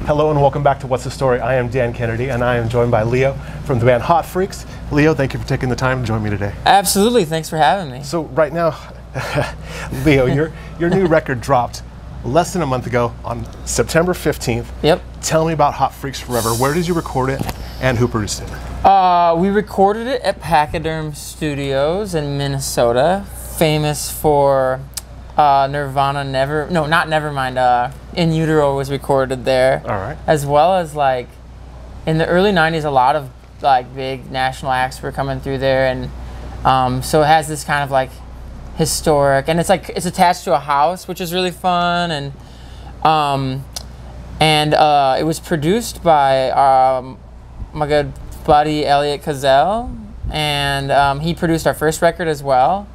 Hello and welcome back to What's the Story. I am Dan Kennedy and I am joined by Leo from the band Hot Freaks. Leo, thank you for taking the time to join me today. Absolutely, thanks for having me. So right now, Leo, your new record dropped less than a month ago on September 15th. Yep. Tell me about Hot Freaks Forever. Where did you record it and who produced it? We recorded it at Pachyderm Studios in Minnesota, famous for Nirvana not Nevermind, In Utero was recorded there. All right. As well as like in the early 90s, a lot of like big national acts were coming through there, and so it has this kind of like historic, and it's like it's attached to a house, which is really fun, and it was produced by my good buddy Elliot Cazell, and he produced our first record as well.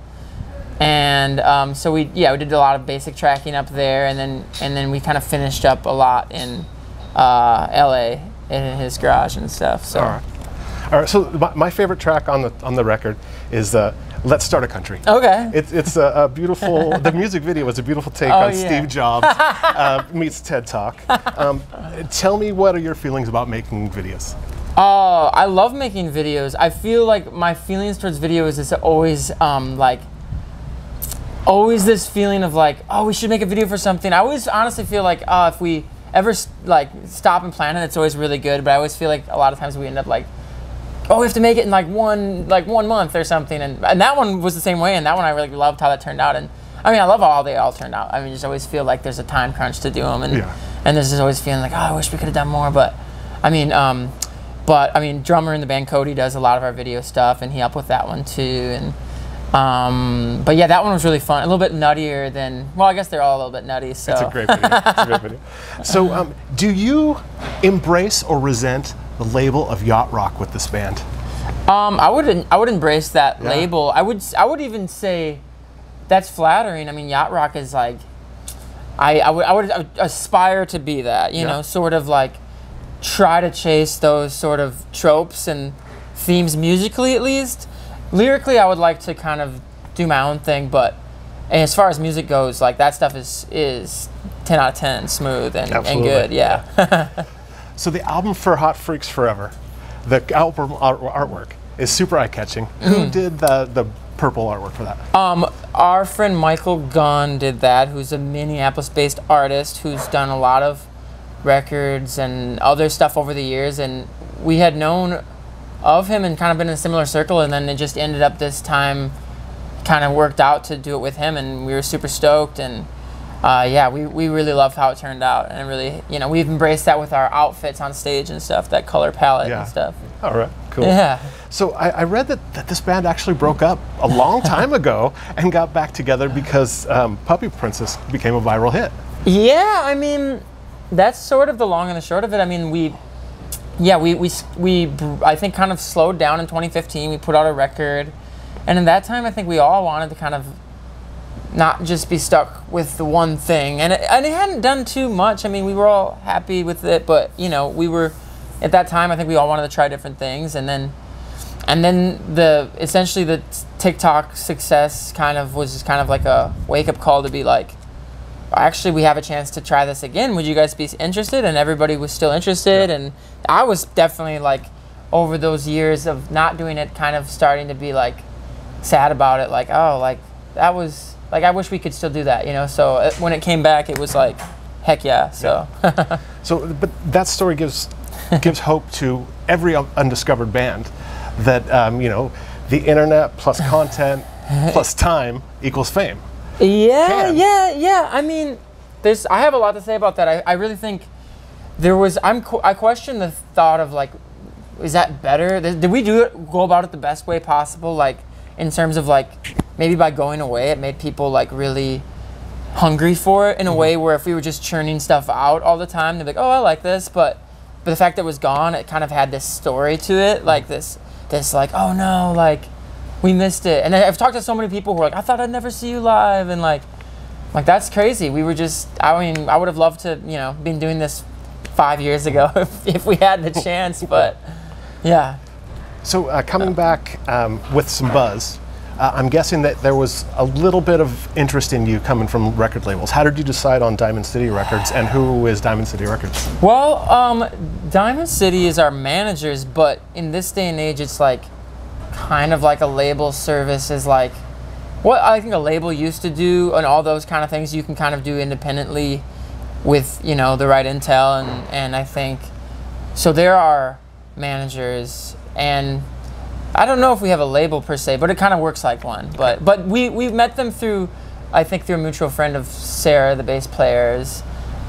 And so we did a lot of basic tracking up there, and then we kind of finished up a lot in LA in his garage and stuff. So all right. So my favorite track on the record is "Let's Start a Country." Okay. It's a beautiful. The music video was a beautiful take on Steve Jobs meets TED Talk. Tell me, what are your feelings about making videos? I love making videos. I feel like my feelings towards videos is always always this feeling of like, oh, we should make a video for something. I always honestly feel like if we ever like stop and plan it, it's always really good. But I always feel like a lot of times we end up like, oh, we have to make it in like one month or something. And that one was the same way. And that one I really loved how that turned out. And I mean, I love how they all turned out. I mean, just always feel like there's a time crunch to do them. And there's just always feeling like, oh, I wish we could have done more. But I mean, drummer in the band Cody does a lot of our video stuff, and he helped with that one too. And but yeah, that one was really fun. A little bit nuttier than, well, I guess they're all a little bit nutty. So it's a great video. It's a great video. So, do you embrace or resent the label of yacht rock with this band? I would embrace that label. I would even say that's flattering. I mean, yacht rock is like, I would aspire to be that. You know, sort of like try to chase those sort of tropes and themes musically, at least. Lyrically, I would like to kind of do my own thing, but as far as music goes, like that stuff is 10 out of 10, smooth and good. Yeah. So the album for Hot Freaks Forever, the album artwork is super eye-catching. Who did the purple artwork for that? Our friend Michael Gunn did that, who's a Minneapolis-based artist who's done a lot of records and other stuff over the years, and we had known of him and kind of been in a similar circle, and then it just ended up this time kind of worked out to do it with him, and we were super stoked, and we really loved how it turned out, and really, you know, we've embraced that with our outfits on stage and stuff, that color palette and stuff. All right, cool. Yeah. So I read that this band actually broke up a long time ago and got back together because Puppy Princess became a viral hit. Yeah, I mean, that's sort of the long and the short of it. I mean, we I think kind of slowed down in 2015. We put out a record, and in that time I think we all wanted to kind of not just be stuck with the one thing, and it hadn't done too much. I mean, we were all happy with it, but you know, we were at that time I think we all wanted to try different things, and then essentially the TikTok success was kind of like a wake-up call to be like, actually, we have a chance to try this again. Would you guys be interested? And everybody was still interested. And I was definitely like, over those years of not doing it, kind of starting to be like sad about it. Like, oh, like that was like, I wish we could still do that, you know? So when it came back, it was like, heck yeah. So, but that story gives hope to every undiscovered band that, you know, the internet plus content plus time equals fame. Yeah. I mean, I have a lot to say about that. I really think I question the thought of like, is that better? Did we go about it the best way possible? Like, in terms of like, maybe by going away, it made people like really hungry for it in a way where if we were just churning stuff out all the time, they'd be like, oh, I like this. But the fact that it was gone, it kind of had this story to it. Like this like, oh no, like, we missed it. And I've talked to so many people who are like, I thought I'd never see you live, and like that's crazy. We were just, I mean, I would have loved to, you know, been doing this 5 years ago if we had the chance, but yeah. So coming back with some buzz, I'm guessing that there was a little bit of interest in you coming from record labels. How did you decide on Diamond City Records, and who is Diamond City Records? Well, Diamond City is our managers, but in this day and age, it's like kind of like a label service is like what I think a label used to do, and all those kind of things you can kind of do independently with, you know, the right intel, and I think so. There are managers, and I don't know if we have a label per se, but it kind of works like one. But we met them through, I think, through a mutual friend of Sarah, the bass players,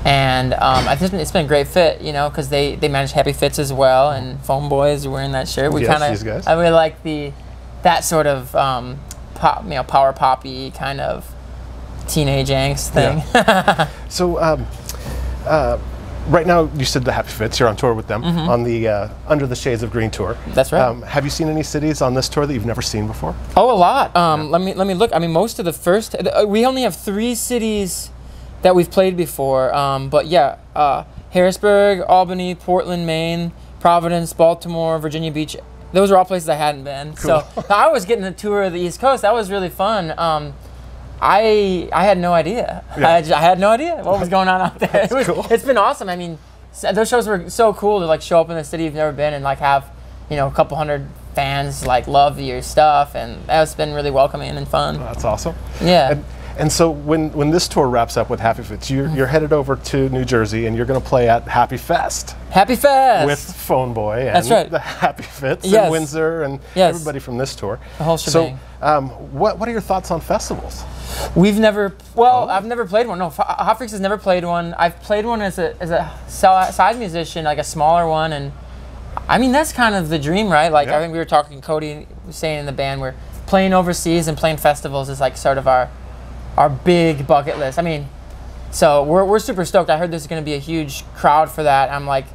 and I think it's been a great fit, you know, because they manage Happy Fits as well, and Foam Boys are wearing that shirt. We yes, kind of, these guys. I really like that sort of pop, you know, power poppy kind of teenage angst thing. Yeah. So. Right now, you said the Happy Fits. You're on tour with them on the Under the Shades of Green tour. That's right. Have you seen any cities on this tour that you've never seen before? Oh, a lot. Let me look. I mean, most of the first. We only have 3 cities that we've played before. But yeah, Harrisburg, Albany, Portland, Maine, Providence, Baltimore, Virginia Beach. Those are all places I hadn't been. Cool. So I was getting a tour of the East Coast. That was really fun. I had no idea. Yeah. I had no idea what was going on out there. Cool. It's been awesome. I mean, those shows were so cool to like show up in a city you've never been and like have, you know, a couple hundred fans like love your stuff, and that's been really welcoming and fun. That's awesome. Yeah. And so when this tour wraps up with Happy Fits, you're headed over to New Jersey, and you're going to play at Happy Fest. Happy Fest! With Phone Boy and that's right. the Happy Fits yes. and Windsor and yes. everybody from this tour. The whole shebang. So what are your thoughts on festivals? We've never, well, I've never played one. No, Hot Freaks has never played one. I've played one as a side musician, like a smaller one, and I mean, that's kind of the dream, right? Like, I think we were talking, Cody was saying in the band, we're playing overseas and playing festivals is like sort of our big bucket list. I mean, so we're super stoked. I heard there's going to be a huge crowd for that. I'm like,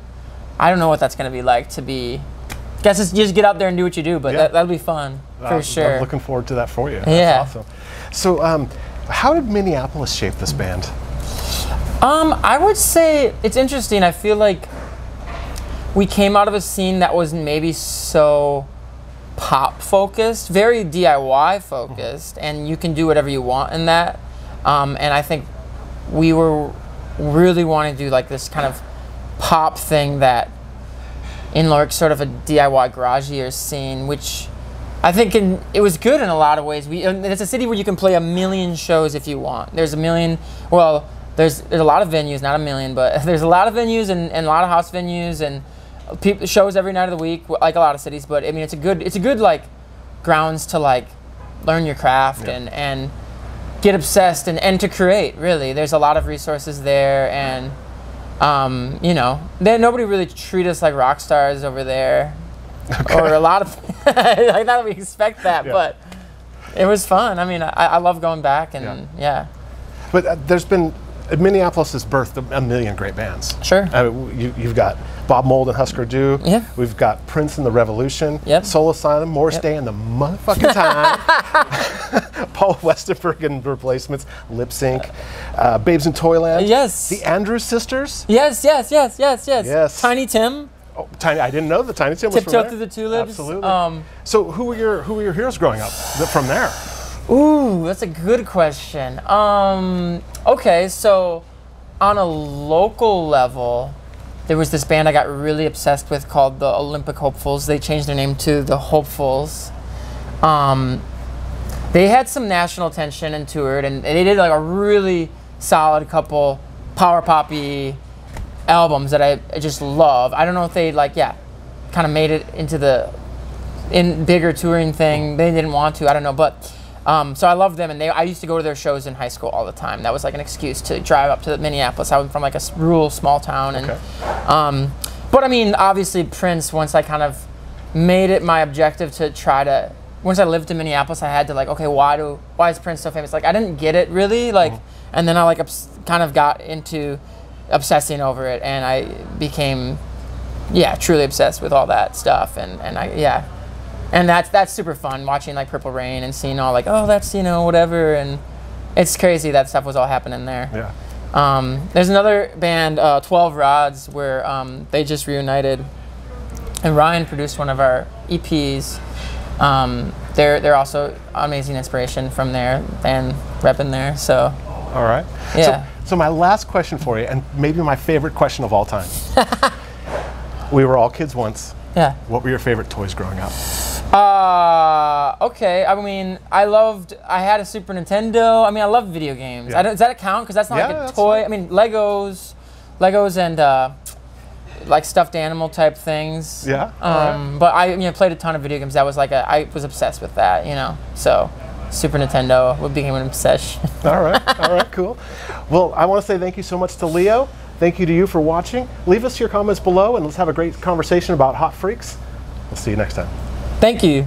I don't know what that's going to be like to be, guess it's, you just get out there and do what you do, but that'll be fun, for sure. I'm looking forward to that for you. Yeah. That's awesome. So, how did Minneapolis shape this band? I would say it's interesting. I feel like we came out of a scene that was maybe so pop focused, very DIY focused, and you can do whatever you want in that. And I think we were really wanting to do like this kind of pop thing that in like sort of a DIY garagier scene, which I think it was good in a lot of ways. It's a city where you can play 1 million shows if you want. There's 1 million, well, there's a lot of venues, not 1 million, but there's a lot of venues and a lot of house venues and shows every night of the week, like a lot of cities. But I mean, it's a good like grounds to like learn your craft and get obsessed and to create. Really, there's a lot of resources there, and you know, nobody really treat us like rock stars over there. Okay. Or a lot of, like not that we expect that, but it was fun. I mean, I love going back, and But there's been, Minneapolis has birthed 1 million great bands. Sure. You've got Bob Mould and Husker Du. Yeah. We've got Prince and the Revolution. Yep. Soul Asylum, Morris Day and the motherfucking time. Paul Westerberg and Replacements, Lip Sync, Babes in Toyland. Yes. The Andrews Sisters. Yes. Tiny Tim. Oh, Tiny! I didn't know that Tiny Tim was from there. Tiptoe Through the Tulips. Absolutely. So who were your heroes growing up from there? Ooh, that's a good question. Okay, so on a local level, there was this band I got really obsessed with called the Olympic Hopefuls. They changed their name to the Hopefuls. They had some national attention and toured, and they did like a really solid couple power poppy albums that I just love. I don't know if they kind of made it into in bigger touring thing. They didn't want to. I don't know, but so I love them, and I used to go to their shows in high school all the time. That was like an excuse to drive up to Minneapolis. I was from like a rural small town, and but I mean, obviously Prince. Once I kind of made it my objective to try to. Once I lived in Minneapolis, I had to like, okay, why is Prince so famous? Like I didn't get it really, like, and then I like kind of got into obsessing over it, and I became truly obsessed with all that stuff, and that's super fun watching like Purple Rain and seeing all like, oh, that's, you know, whatever, and it's crazy that stuff was all happening there. There's another band, 12 Rods, where they just reunited, and Ryan produced one of our EPs. They're also amazing inspiration from there and repping there. So. All right. Yeah. So my last question for you, and maybe my favorite question of all time. We were all kids once. Yeah. What were your favorite toys growing up? Okay. I mean, I had a Super Nintendo. I mean, I love video games. Yeah. Does that count? Because that's not like a toy. Fine. I mean, Legos and like stuffed animal type things. Yeah. Right. But I played a ton of video games. That was I was obsessed with that, So Super Nintendo became an obsession. All right, cool. Well, I want to say thank you so much to Leo. Thank you to you for watching. Leave us your comments below and let's have a great conversation about Hot Freaks. We'll see you next time. Thank you.